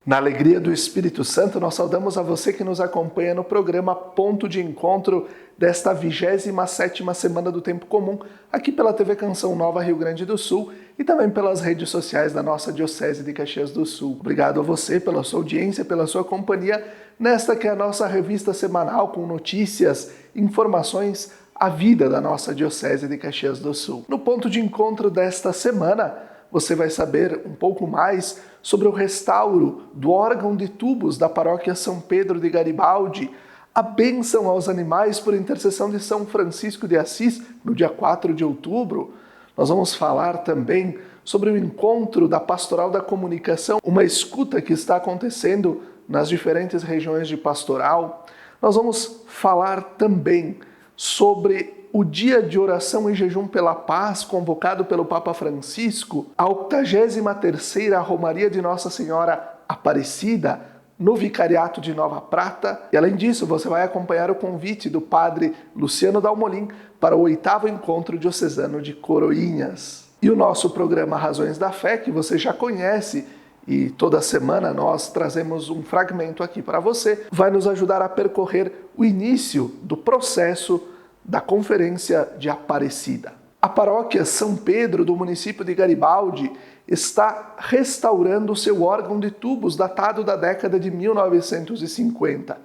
Na alegria do Espírito Santo, nós saudamos a você que nos acompanha no programa Ponto de Encontro desta 27ª Semana do Tempo Comum, aqui pela TV Canção Nova Rio Grande do Sul e também pelas redes sociais da nossa Diocese de Caxias do Sul. Obrigado a você pela sua audiência, pela sua companhia, nesta que é a nossa revista semanal com notícias, informações, a vida da nossa Diocese de Caxias do Sul. No Ponto de Encontro desta semana, você vai saber um pouco mais sobre o restauro do órgão de tubos da paróquia São Pedro de Garibaldi, a bênção aos animais por intercessão de São Francisco de Assis, no dia 4 de outubro. Nós vamos falar também sobre o encontro da Pastoral da Comunicação, uma escuta que está acontecendo nas diferentes regiões de pastoral. Nós vamos falar também sobre o dia de oração e jejum pela paz, convocado pelo Papa Francisco, a 83ª Romaria de Nossa Senhora Aparecida, no Vicariato de Nova Prata. E além disso, você vai acompanhar o convite do Padre Luciano Dalmolin para o 8º Encontro Diocesano de Coroinhas. E o nosso programa Razões da Fé, que você já conhece, e toda semana nós trazemos um fragmento aqui para você, vai nos ajudar a percorrer o início do processo da Conferência de Aparecida. A paróquia São Pedro do município de Garibaldi está restaurando seu órgão de tubos datado da década de 1950.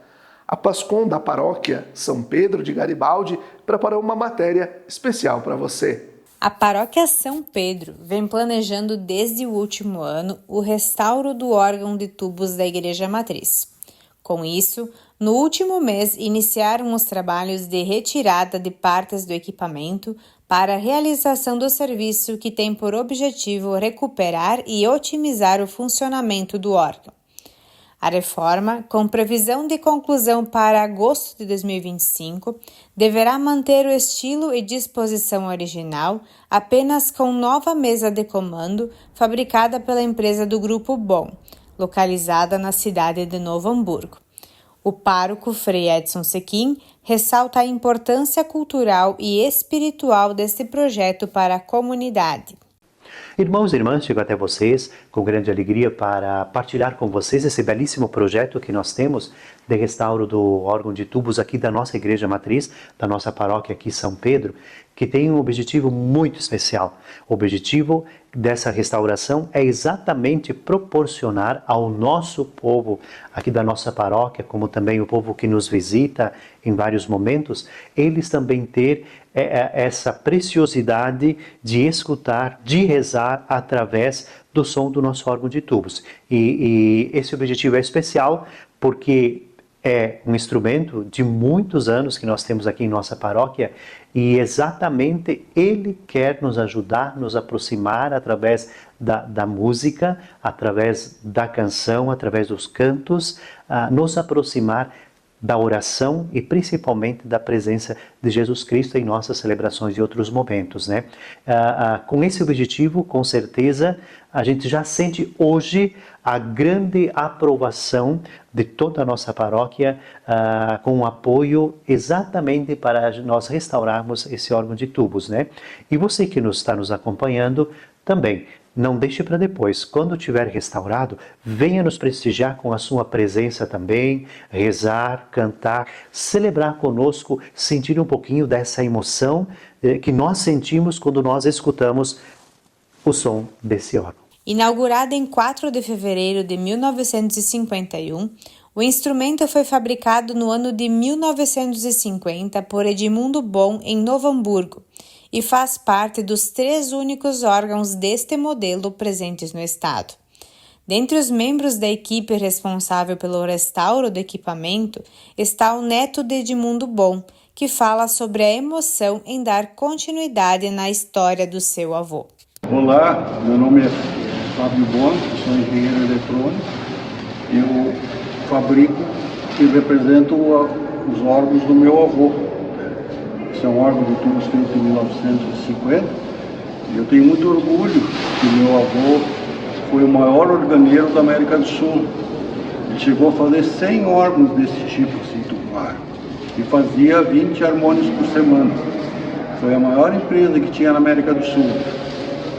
A PASCOM da paróquia São Pedro de Garibaldi preparou uma matéria especial para você. A paróquia São Pedro vem planejando desde o último ano o restauro do órgão de tubos da Igreja Matriz. Com isso, no último mês, iniciaram os trabalhos de retirada de partes do equipamento para a realização do serviço que tem por objetivo recuperar e otimizar o funcionamento do órgão. A reforma, com previsão de conclusão para agosto de 2025, deverá manter o estilo e disposição original, apenas com nova mesa de comando fabricada pela empresa do Grupo Bom, localizada na cidade de Novo Hamburgo. O pároco Frei Edson Sequim ressalta a importância cultural e espiritual deste projeto para a comunidade. Irmãos e irmãs, chego até vocês com grande alegria para partilhar com vocês esse belíssimo projeto que nós temos de restauro do órgão de tubos aqui da nossa Igreja Matriz, da nossa paróquia aqui São Pedro, que tem um objetivo muito especial. O objetivo dessa restauração é exatamente proporcionar ao nosso povo aqui da nossa paróquia, como também o povo que nos visita em vários momentos, eles também ter essa preciosidade de escutar, de rezar através do som do nosso órgão de tubos. E esse objetivo é especial porque é um instrumento de muitos anos que nós temos aqui em nossa paróquia e exatamente ele quer nos ajudar, nos aproximar através da música, através da canção, através dos cantos, nos aproximar da oração e principalmente da presença de Jesus Cristo em nossas celebrações e outros momentos, né? Com esse objetivo, com certeza, a gente já sente hoje a grande aprovação de toda a nossa paróquia, com o apoio exatamente para nós restaurarmos esse órgão de tubos, né? E você que está nos acompanhando também, não deixe para depois. Quando tiver restaurado, venha nos prestigiar com a sua presença também, rezar, cantar, celebrar conosco, sentir um pouquinho dessa emoção que nós sentimos quando nós escutamos o som desse órgão. Inaugurado em 4 de fevereiro de 1951, o instrumento foi fabricado no ano de 1950 por Edmundo Bom em Novo Hamburgo e faz parte dos 3 únicos órgãos deste modelo presentes no estado. Dentre os membros da equipe responsável pelo restauro do equipamento está o neto de Edmundo Bom, que fala sobre a emoção em dar continuidade na história do seu avô. Olá, meu nome é Fábio Bom, sou engenheiro eletrônico. Eu fabrico e represento os órgãos do meu avô. Esse é um órgão de tubos feito em 1950. E eu tenho muito orgulho que meu avô foi o maior organeiro da América do Sul. Ele chegou a fazer 100 órgãos desse tipo, assim, tubular, e fazia 20 harmônios por semana. Foi a maior empresa que tinha na América do Sul.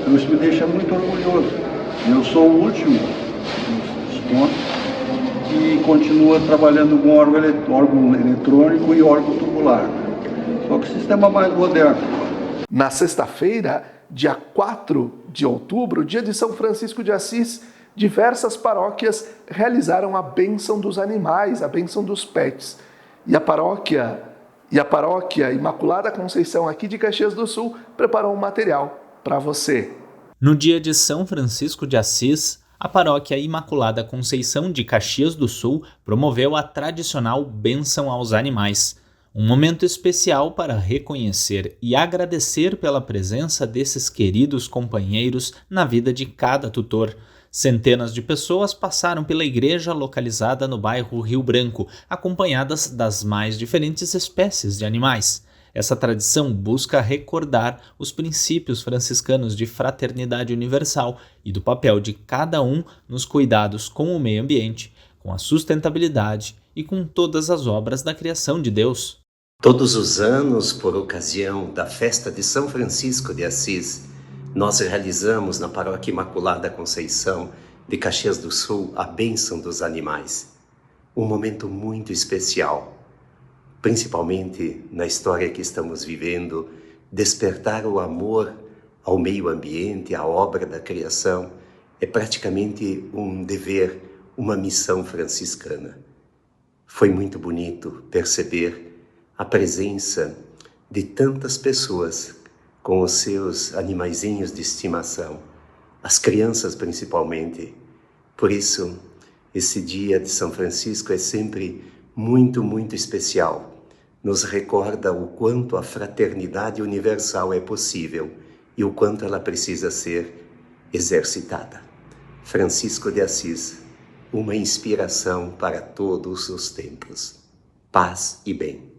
Então isso me deixa muito orgulhoso. Eu sou o último dos pontos e continua trabalhando com órgão eletrônico e órgão tubular, só que sistema mais moderno. Na sexta-feira, dia 4 de outubro, dia de São Francisco de Assis, diversas paróquias realizaram a bênção dos animais, a bênção dos pets. E a paróquia Imaculada Conceição aqui de Caxias do Sul preparou um material para você. No dia de São Francisco de Assis, a paróquia Imaculada Conceição de Caxias do Sul promoveu a tradicional bênção aos animais. Um momento especial para reconhecer e agradecer pela presença desses queridos companheiros na vida de cada tutor. Centenas de pessoas passaram pela igreja localizada no bairro Rio Branco, acompanhadas das mais diferentes espécies de animais. Essa tradição busca recordar os princípios franciscanos de fraternidade universal e do papel de cada um nos cuidados com o meio ambiente, com a sustentabilidade e com todas as obras da criação de Deus. Todos os anos, por ocasião da festa de São Francisco de Assis, nós realizamos na Paróquia Imaculada Conceição de Caxias do Sul a bênção dos animais. Um momento muito especial, principalmente na história que estamos vivendo, despertar o amor ao meio ambiente, à obra da criação, é praticamente um dever, uma missão franciscana. Foi muito bonito perceber a presença de tantas pessoas com os seus animaizinhos de estimação, as crianças principalmente. Por isso, esse dia de São Francisco é sempre muito, muito especial. Nos recorda o quanto a fraternidade universal é possível e o quanto ela precisa ser exercitada. Francisco de Assis, uma inspiração para todos os tempos. Paz e bem.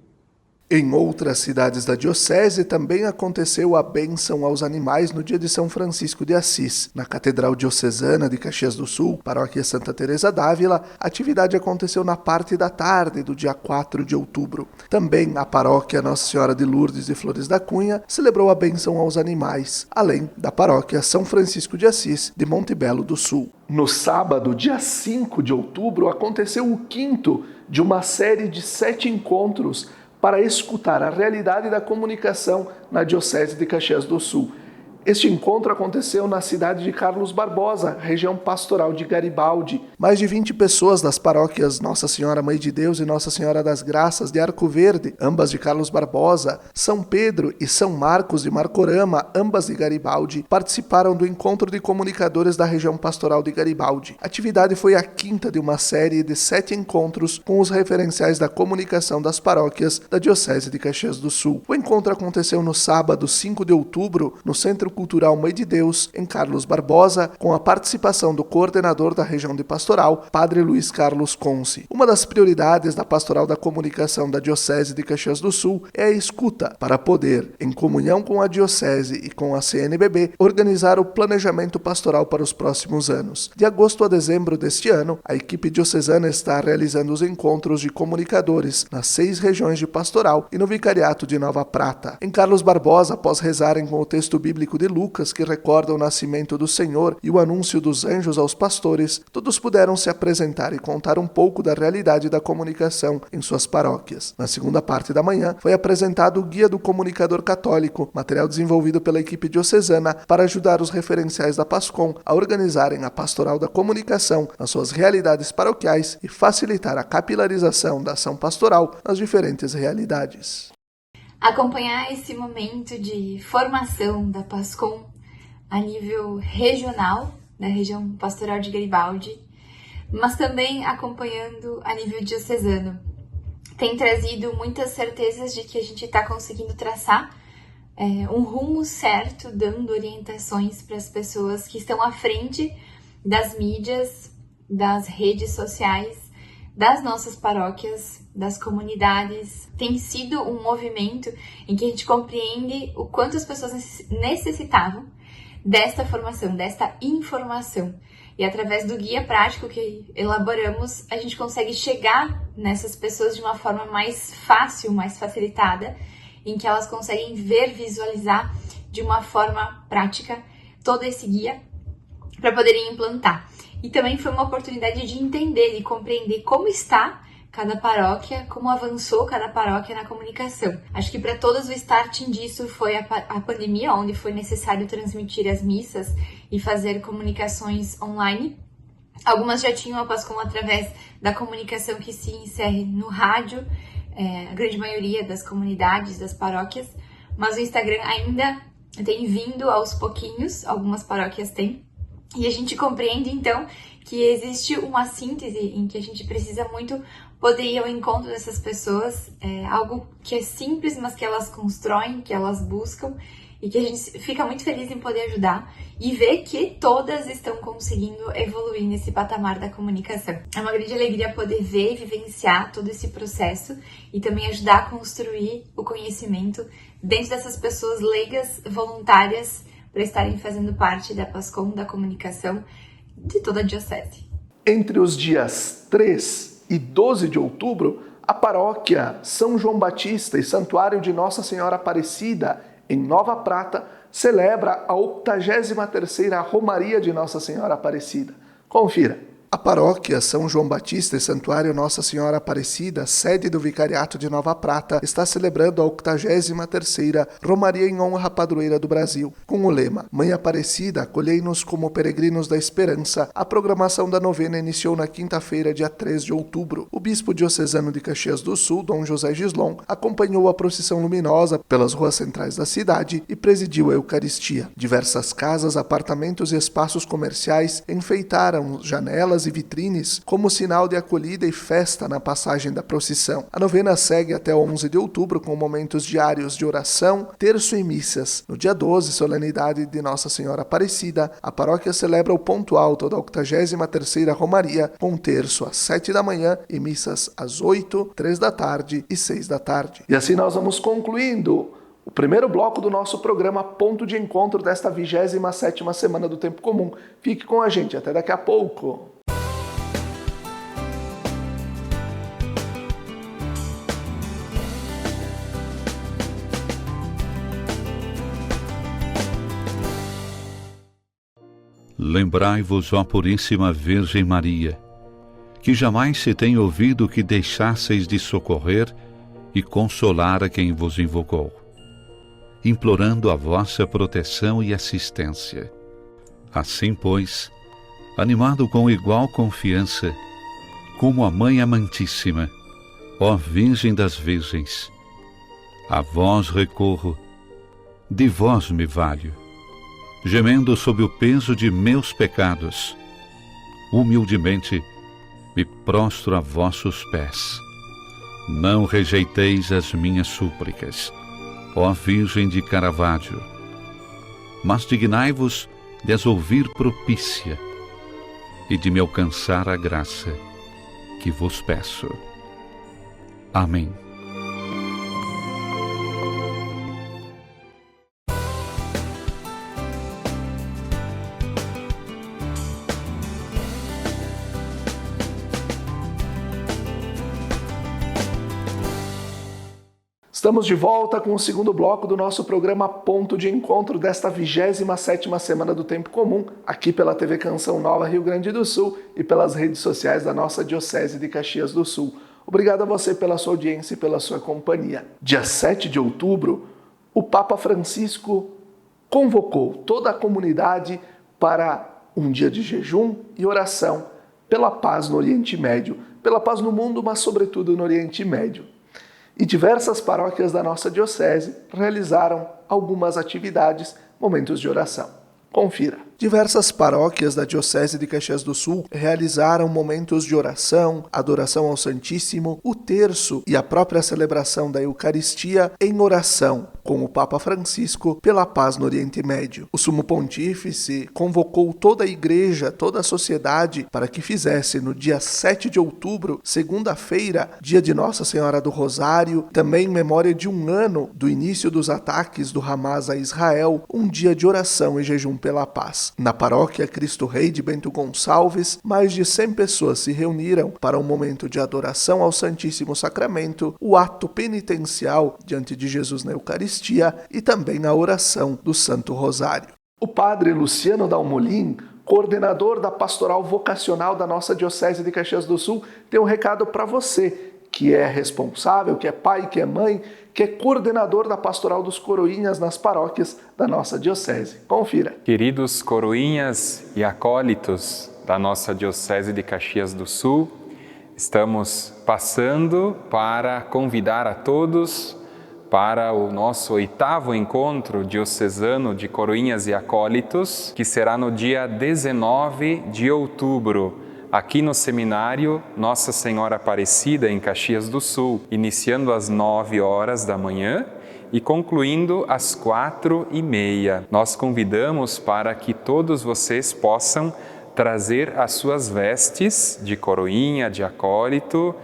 Em outras cidades da diocese também aconteceu a bênção aos animais no dia de São Francisco de Assis. Na Catedral Diocesana de Caxias do Sul, paróquia Santa Teresa d'Ávila, a atividade aconteceu na parte da tarde do dia 4 de outubro. Também a paróquia Nossa Senhora de Lourdes e Flores da Cunha celebrou a bênção aos animais, além da paróquia São Francisco de Assis de Monte Belo do Sul. No sábado, dia 5 de outubro, aconteceu o quinto de uma série de 7 encontros para escutar a realidade da comunicação na Diocese de Caxias do Sul. Este encontro aconteceu na cidade de Carlos Barbosa, região pastoral de Garibaldi. Mais de 20 pessoas das paróquias Nossa Senhora Mãe de Deus e Nossa Senhora das Graças de Arco Verde, ambas de Carlos Barbosa, São Pedro e São Marcos de Marcorama, ambas de Garibaldi, participaram do encontro de comunicadores da região pastoral de Garibaldi. A atividade foi a quinta de uma série de 7 encontros com os referenciais da comunicação das paróquias da Diocese de Caxias do Sul. O encontro aconteceu no sábado, 5 de outubro, no Centro Cultural Mãe de Deus, em Carlos Barbosa, com a participação do coordenador da região de pastoral, Padre Luiz Carlos Conce. Uma das prioridades da Pastoral da Comunicação da Diocese de Caxias do Sul é a escuta, para poder, em comunhão com a Diocese e com a CNBB, organizar o planejamento pastoral para os próximos anos. De agosto a dezembro deste ano, a equipe diocesana está realizando os encontros de comunicadores nas 6 regiões de pastoral e no Vicariato de Nova Prata. Em Carlos Barbosa, após rezarem com o texto bíblico de Lucas, que recorda o nascimento do Senhor e o anúncio dos anjos aos pastores, todos puderam se apresentar e contar um pouco da realidade da comunicação em suas paróquias. Na segunda parte da manhã, foi apresentado o Guia do Comunicador Católico, material desenvolvido pela equipe diocesana para ajudar os referenciais da PASCOM a organizarem a pastoral da comunicação nas suas realidades paroquiais e facilitar a capilarização da ação pastoral nas diferentes realidades. Acompanhar esse momento de formação da PASCOM a nível regional, da região pastoral de Garibaldi, mas também acompanhando a nível diocesano. Tem trazido muitas certezas de que a gente está conseguindo traçar um rumo certo, dando orientações para as pessoas que estão à frente das mídias, das redes sociais, das nossas paróquias, das comunidades. Tem sido um movimento em que a gente compreende o quanto as pessoas necessitavam desta formação, desta informação. E através do guia prático que elaboramos, a gente consegue chegar nessas pessoas de uma forma mais fácil, mais facilitada, em que elas conseguem ver, visualizar de uma forma prática todo esse guia para poderem implantar. E também foi uma oportunidade de entender e compreender como está cada paróquia, como avançou cada paróquia na comunicação. Acho que para todos o starting disso foi a pandemia, onde foi necessário transmitir as missas e fazer comunicações online. Algumas já tinham a Pascom através da comunicação que se insere no rádio, a grande maioria das comunidades, das paróquias, mas o Instagram ainda tem vindo aos pouquinhos, algumas paróquias têm. E a gente compreende, então, que existe uma síntese em que a gente precisa muito poder ir ao encontro dessas pessoas, algo que é simples, mas que elas constroem, que elas buscam, e que a gente fica muito feliz em poder ajudar e ver que todas estão conseguindo evoluir nesse patamar da comunicação. É uma grande alegria poder ver e vivenciar todo esse processo e também ajudar a construir o conhecimento dentro dessas pessoas leigas, voluntárias, para estarem fazendo parte da Pascom, da comunicação de toda a diocese. Entre os dias 3 e 12 de outubro, a paróquia São João Batista e Santuário de Nossa Senhora Aparecida, em Nova Prata, celebra a 83ª Romaria de Nossa Senhora Aparecida. Confira. A paróquia São João Batista e Santuário Nossa Senhora Aparecida, sede do Vicariato de Nova Prata, está celebrando a 83ª Romaria em honra à padroeira do Brasil. Com o lema Mãe Aparecida, acolhei-nos como peregrinos da esperança, a programação da novena iniciou na quinta-feira, dia 3 de outubro. O bispo diocesano de Caxias do Sul, Dom José Gislon, acompanhou a procissão luminosa pelas ruas centrais da cidade e presidiu a Eucaristia. Diversas casas, apartamentos e espaços comerciais enfeitaram janelas e vitrines como sinal de acolhida e festa na passagem da procissão. A novena segue até 11 de outubro com momentos diários de oração, terço e missas. No dia 12, solenidade de Nossa Senhora Aparecida, a paróquia celebra o ponto alto da 83ª Romaria, com terço às 7 da manhã e missas às 8, 3 da tarde e 6 da tarde. E assim nós vamos concluindo o primeiro bloco do nosso programa Ponto de Encontro desta 27ª Semana do Tempo Comum. Fique com a gente, até daqui a pouco. Lembrai-vos, ó Puríssima Virgem Maria, que jamais se tem ouvido que deixasseis de socorrer e consolar a quem vos invocou, implorando a vossa proteção e assistência. Assim, pois, animado com igual confiança, como a Mãe Amantíssima, ó Virgem das Virgens, a vós recorro, de vós me valho, gemendo sob o peso de meus pecados, humildemente me prostro a vossos pés. Não rejeiteis as minhas súplicas, ó Virgem de Caravaggio, mas dignai-vos de as ouvir propícia e de me alcançar a graça que vos peço. Amém. Estamos de volta com o segundo bloco do nosso programa Ponto de Encontro desta 27ª Semana do Tempo Comum, aqui pela TV Canção Nova Rio Grande do Sul e pelas redes sociais da nossa Diocese de Caxias do Sul. Obrigado a você pela sua audiência e pela sua companhia. Dia 7 de outubro, o Papa Francisco convocou toda a comunidade para um dia de jejum e oração pela paz no Oriente Médio, pela paz no mundo, mas sobretudo no Oriente Médio. E diversas paróquias da nossa diocese realizaram algumas atividades, momentos de oração. Confira. Diversas paróquias da Diocese de Caxias do Sul realizaram momentos de oração, adoração ao Santíssimo, o terço e a própria celebração da Eucaristia em oração com o Papa Francisco pela paz no Oriente Médio. O Sumo Pontífice convocou toda a Igreja, toda a sociedade, para que fizesse no dia 7 de outubro, segunda-feira, dia de Nossa Senhora do Rosário, também em memória de um ano do início dos ataques do Hamas a Israel, um dia de oração e jejum pela paz. Na paróquia Cristo Rei de Bento Gonçalves, mais de 100 pessoas se reuniram para um momento de adoração ao Santíssimo Sacramento, o ato penitencial diante de Jesus na Eucaristia e também a oração do Santo Rosário. O padre Luciano Dalmolin, coordenador da Pastoral Vocacional da nossa Diocese de Caxias do Sul, tem um recado para você, que é responsável, que é pai, que é mãe, que é coordenador da Pastoral dos Coroinhas nas paróquias da nossa Diocese. Confira. Queridos coroinhas e acólitos da nossa Diocese de Caxias do Sul, estamos passando para convidar a todos para o nosso 8º encontro diocesano de coroinhas e acólitos, que será no dia 19 de outubro, aqui no Seminário Nossa Senhora Aparecida, em Caxias do Sul, iniciando às 9 horas da manhã e concluindo às 4h30. Nós convidamos para que todos vocês possam trazer as suas vestes de coroinha, de acólito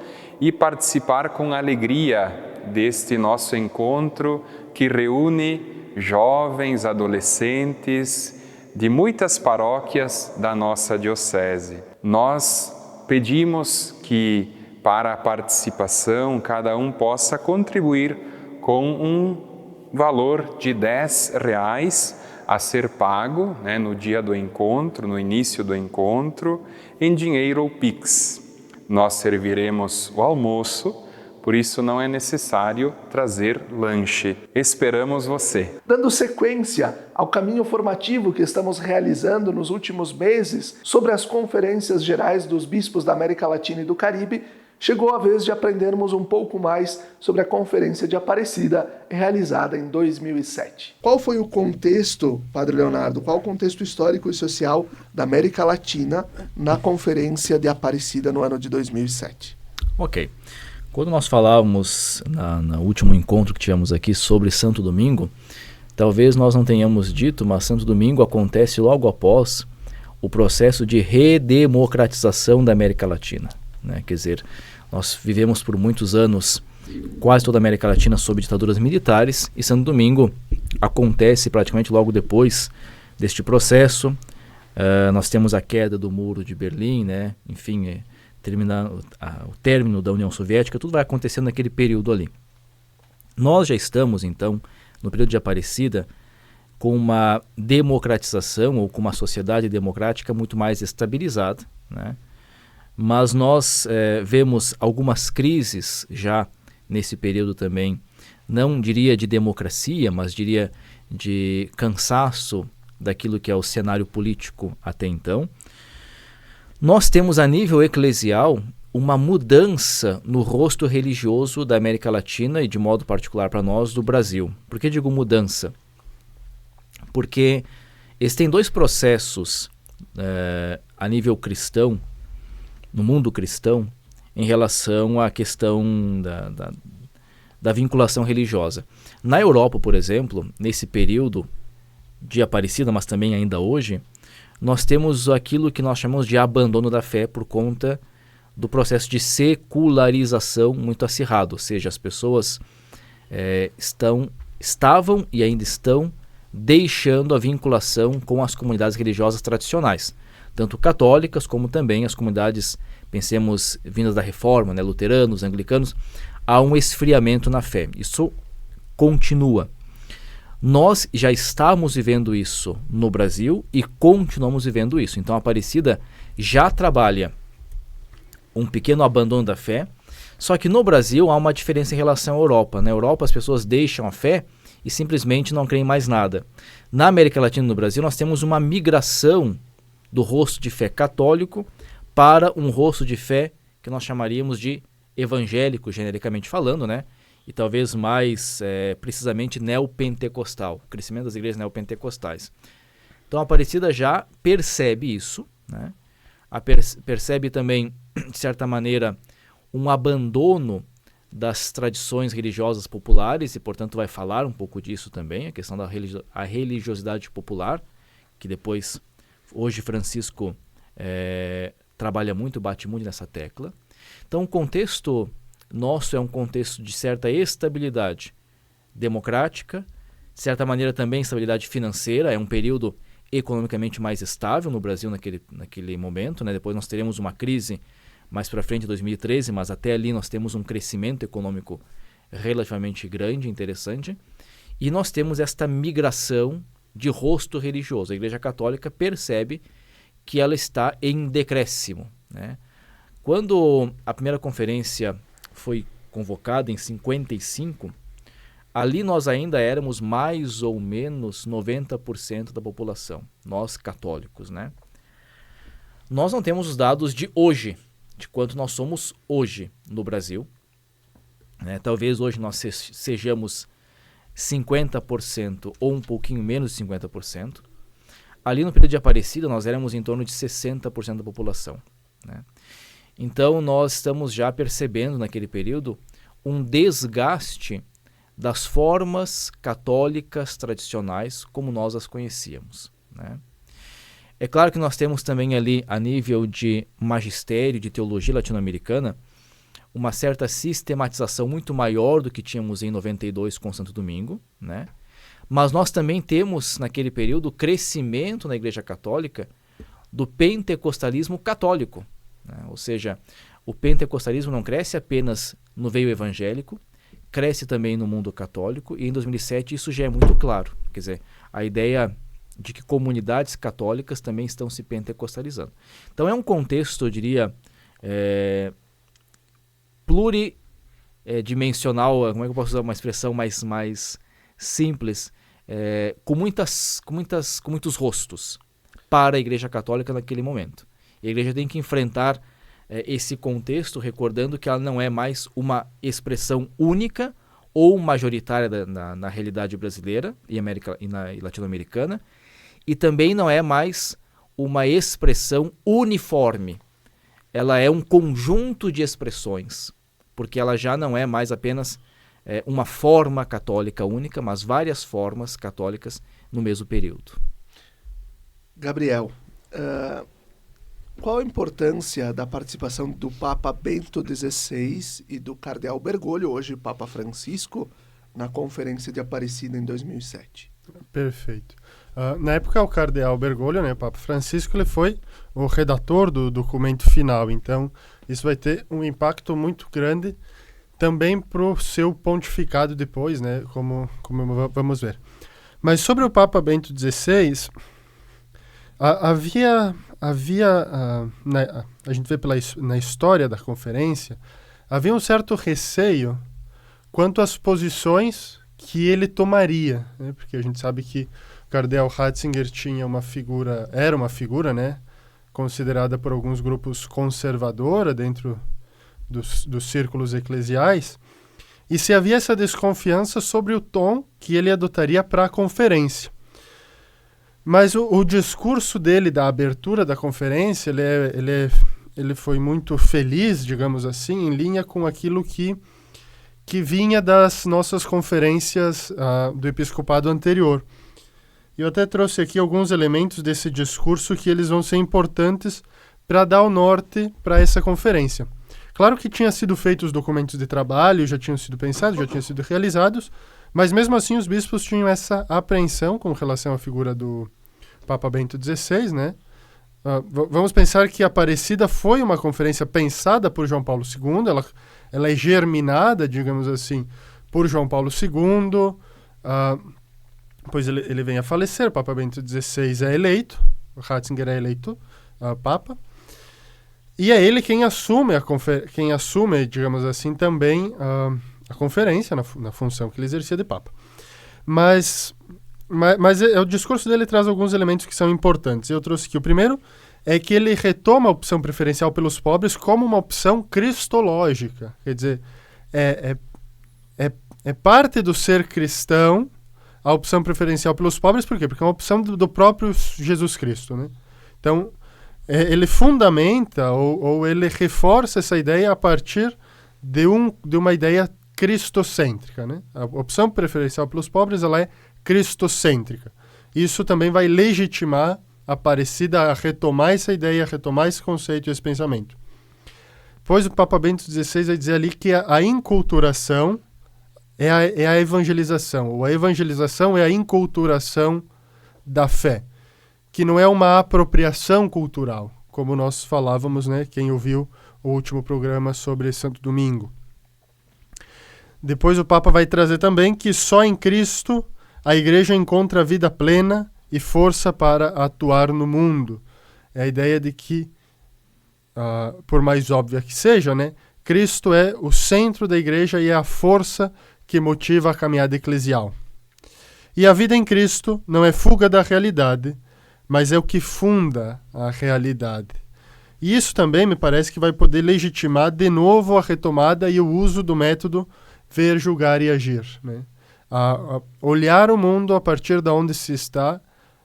e participar com alegria deste nosso encontro que reúne jovens, adolescentes de muitas paróquias da nossa diocese. Nós pedimos que para a participação cada um possa contribuir com um valor de R$10 a ser pago, no dia do encontro, no início do encontro, em dinheiro ou Pix. Nós serviremos o almoço, por isso não é necessário trazer lanche. Esperamos você. Dando sequência ao caminho formativo que estamos realizando nos últimos meses sobre as conferências gerais dos bispos da América Latina e do Caribe, chegou a vez de aprendermos um pouco mais sobre a Conferência de Aparecida, realizada em 2007. Qual foi o contexto, Padre Leonardo, qual o contexto histórico e social da América Latina na Conferência de Aparecida no ano de 2007? Ok. Quando nós falávamos no último encontro que tivemos aqui sobre Santo Domingo, talvez nós não tenhamos dito, mas Santo Domingo acontece logo após o processo de redemocratização da América Latina, Quer dizer, nós vivemos por muitos anos, quase toda a América Latina, sob ditaduras militares, e Santo Domingo acontece praticamente logo depois deste processo. Nós temos a queda do Muro de Berlim, enfim, o término da União Soviética, tudo vai acontecendo naquele período ali. Nós já estamos, então, no período de Aparecida, com uma democratização ou com uma sociedade democrática muito mais estabilizada, Mas nós vemos algumas crises já nesse período também, não diria de democracia, mas diria de cansaço daquilo que é o cenário político até então. Nós temos a nível eclesial uma mudança no rosto religioso da América Latina e de modo particular para nós do Brasil. Por que digo mudança? Porque existem dois processos a nível cristão, no mundo cristão, em relação à questão da vinculação religiosa. Na Europa, por exemplo, nesse período de Aparecida, mas também ainda hoje, nós temos aquilo que nós chamamos de abandono da fé por conta do processo de secularização muito acirrado, ou seja, as pessoas estavam e ainda estão deixando a vinculação com as comunidades religiosas tradicionais, tanto católicas como também as comunidades, pensemos, vindas da Reforma, luteranos, anglicanos. Há um esfriamento na fé. Isso continua. Nós já estamos vivendo isso no Brasil e continuamos vivendo isso. Então a Aparecida já trabalha um pequeno abandono da fé, só que no Brasil há uma diferença em relação à Europa. Na Europa as pessoas deixam a fé e simplesmente não creem mais nada. Na América Latina e no Brasil nós temos uma migração do rosto de fé católico para um rosto de fé que nós chamaríamos de evangélico, genericamente falando, e talvez mais precisamente neopentecostal, o crescimento das igrejas neopentecostais. Então a Aparecida já percebe isso, percebe também, de certa maneira, um abandono das tradições religiosas populares e, portanto, vai falar um pouco disso também, a questão da religiosidade popular, que depois, hoje Francisco trabalha muito, bate muito nessa tecla. Então o contexto nosso é um contexto de certa estabilidade democrática, de certa maneira também estabilidade financeira, é um período economicamente mais estável no Brasil naquele momento, Depois nós teremos uma crise mais para frente, em 2013, mas até ali nós temos um crescimento econômico relativamente grande, interessante, e nós temos esta migração de rosto religioso. A Igreja Católica percebe que ela está em decréscimo, né? Quando a primeira conferência foi convocada em 55, ali nós ainda éramos mais ou menos 90% da população, nós católicos, né? Nós não temos os dados de hoje, de quanto nós somos hoje no Brasil, né? Talvez hoje nós sejamos 50% ou um pouquinho menos de 50%. Ali no período de Aparecida nós éramos em torno de 60% da população, né? Então nós estamos já percebendo naquele período um desgaste das formas católicas tradicionais como nós as conhecíamos, né? É claro que nós temos também ali, a nível de magistério, de teologia latino-americana, uma certa sistematização muito maior do que tínhamos em 92 com Santo Domingo, né? Mas nós também temos, naquele período, crescimento na Igreja Católica do pentecostalismo católico, né? Ou seja, o pentecostalismo não cresce apenas no veio evangélico, cresce também no mundo católico, e em 2007 isso já é muito claro. Quer dizer, a ideia de que comunidades católicas também estão se pentecostalizando. Então é um contexto, eu diria, pluridimensional, como é que eu posso usar uma expressão mais simples, com muitos rostos para a Igreja Católica naquele momento. E a Igreja tem que enfrentar esse contexto, recordando que ela não é mais uma expressão única ou majoritária na realidade brasileira e latino-americana, e também não é mais uma expressão uniforme. Ela é um conjunto de expressões, porque ela já não é mais apenas uma forma católica única, mas várias formas católicas no mesmo período. Gabriel, qual a importância da participação do Papa Bento XVI e do Cardeal Bergoglio, hoje Papa Francisco, na Conferência de Aparecida em 2007? Perfeito. Na época, o Cardeal Bergoglio, né, o Papa Francisco, ele foi o redator do documento final. Então, isso vai ter um impacto muito grande também para o seu pontificado depois, né, como vamos ver. Mas sobre o Papa Bento XVI, a gente vê na história da conferência, havia um certo receio quanto às posições que ele tomaria, né? Porque a gente sabe que o Cardeal Ratzinger era uma figura, né, considerada por alguns grupos conservadora dentro dos círculos eclesiais, e se havia essa desconfiança sobre o tom que ele adotaria para a conferência. Mas o discurso dele, da abertura da conferência, ele foi muito feliz, digamos assim, em linha com aquilo que vinha das nossas conferências do episcopado anterior. Eu até trouxe aqui alguns elementos desse discurso que eles vão ser importantes para dar o norte para essa conferência. Claro que tinha sido feitos os documentos de trabalho, já tinham sido pensados, já tinham sido realizados, mas mesmo assim os bispos tinham essa apreensão com relação à figura do Papa Bento XVI, né? Vamos pensar que a Aparecida foi uma conferência pensada por João Paulo II, ela é germinada, digamos assim, por João Paulo II, pois ele vem a falecer, o Papa Bento XVI é eleito, o Ratzinger é eleito Papa, e é ele quem assume, digamos assim, também a conferência na função que ele exercia de Papa. Mas o discurso dele traz alguns elementos que são importantes. Eu trouxe aqui. O primeiro é que ele retoma a opção preferencial pelos pobres como uma opção cristológica. Quer dizer, é parte do ser cristão a opção preferencial pelos pobres. Por quê? Porque é uma opção do próprio Jesus Cristo, né? Então, ele fundamenta ou ele reforça essa ideia a partir de uma ideia cristocêntrica, né? A opção preferencial pelos pobres, ela é cristocêntrica. Isso também vai legitimar a Aparecida a retomar essa ideia, a retomar esse conceito e esse pensamento. Pois o Papa Bento XVI vai dizer ali que a inculturação é a evangelização, ou a evangelização é a inculturação da fé, que não é uma apropriação cultural, como nós falávamos, né, quem ouviu o último programa sobre Santo Domingo. Depois o Papa vai trazer também que só em Cristo a Igreja encontra vida plena e força para atuar no mundo. É a ideia de que, por mais óbvia que seja, né, Cristo é o centro da igreja e é a força que motiva a caminhada eclesial. E a vida em Cristo não é fuga da realidade, mas é o que funda a realidade. E isso também me parece que vai poder legitimar de novo a retomada e o uso do método ver, julgar e agir, né? A olhar o mundo a partir de onde se está,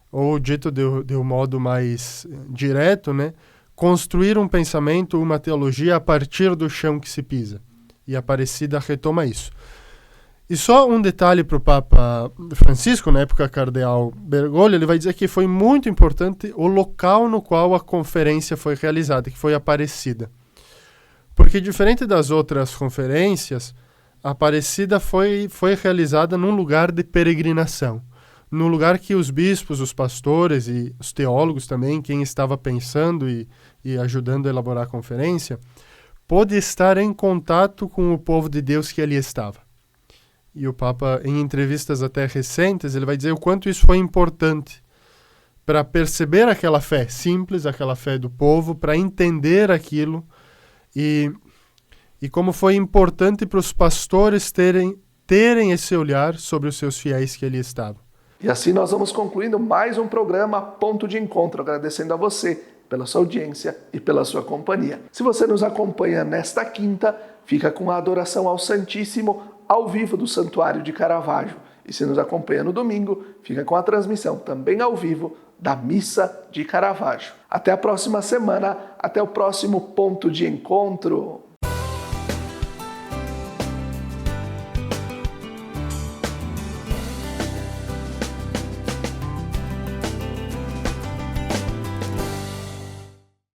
ou dito de um modo mais direto, né? Construir um pensamento, uma teologia a partir do chão que se pisa. E a Aparecida retoma isso. E só um detalhe para o Papa Francisco, na época cardeal Bergoglio, ele vai dizer que foi muito importante o local no qual a conferência foi realizada, que foi Aparecida. Porque diferente das outras conferências, a Aparecida foi realizada num lugar de peregrinação, num lugar que os bispos, os pastores e os teólogos também, quem estava pensando e ajudando a elaborar a conferência, pôde estar em contato com o povo de Deus que ali estava. E o Papa, em entrevistas até recentes, ele vai dizer o quanto isso foi importante para perceber aquela fé simples, aquela fé do povo, para entender aquilo e como foi importante para os pastores terem esse olhar sobre os seus fiéis que ali estavam. E assim nós vamos concluindo mais um programa Ponto de Encontro, agradecendo a você pela sua audiência e pela sua companhia. Se você nos acompanha nesta quinta, fica com a adoração ao Santíssimo ao vivo do Santuário de Caravaggio. E se nos acompanha no domingo, fica com a transmissão também ao vivo da Missa de Caravaggio. Até a próxima semana, até o próximo Ponto de Encontro.